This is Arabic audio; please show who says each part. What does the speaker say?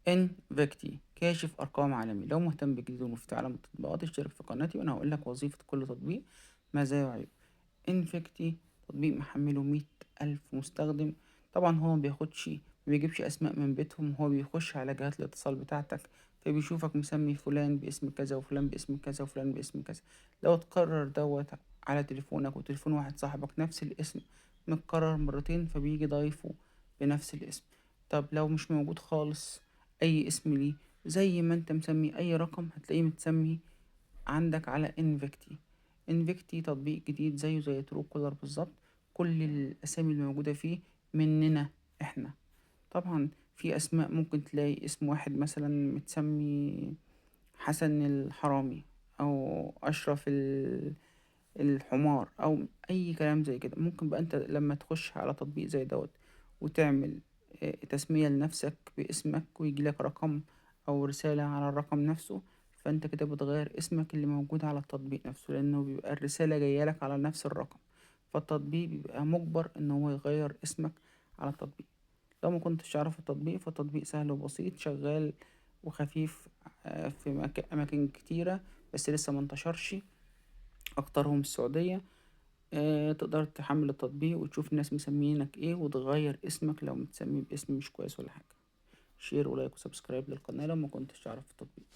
Speaker 1: انفيكتي كاشف أرقام عالمي. لو مهتم بجديد ومفتي عالم التطبيقات اشترك في قناتي وأنا هقولك وظيفة كل تطبيق، مزايا وعيوب. انفيكتي تطبيق محمله 100,000 مستخدم. طبعا هو مبياخدش مبيجيبش أسماء من بيتهم، هو بيخش على جهات الاتصال بتاعتك فبيشوفك مسمي فلان باسم كذا وفلان باسم كذا وفلان باسم كذا. لو تكرر دوت على تليفونك وتليفون واحد صاحبك نفس الاسم متكرر مرتين فبيجي ضايفه بنفس الاسم. طب لو مش موجود خالص أي اسم ليه، زي ما انت مسمي أي رقم هتلاقيه متسمي عندك على انفيكتي. انفيكتي تطبيق جديد زيه زي ترو كولر بالظبط، كل الأسامي الموجودة فيه مننا احنا. طبعا في أسماء ممكن تلاقي اسم واحد مثلا متسمي حسن الحرامي أو أشرف الحمار أو أي كلام زي كده. ممكن بقى أنت لما تخش على تطبيق زي دوت وتعمل تسمية لنفسك باسمك ويجيلك رقم أو رسالة على الرقم نفسه، فأنت كده بتغير اسمك اللي موجود على التطبيق نفسه لأنه بيبقى الرسالة جايلك على نفس الرقم، فالتطبيق بيبقى مجبر إن هو يغير اسمك على التطبيق. لو ما كنتش تعرف التطبيق فالتطبيق سهل وبسيط شغال وخفيف في أماكن كتيرة بس لسه منتشرش، أكترهم السعودية. تقدر تحمل التطبيق وتشوف الناس مسمينك ايه وتغير اسمك لو متسمي باسم مش كويس ولا حاجة. شير ولايك وسبسكرايب للقناة لو ما كنتش تعرف التطبيق.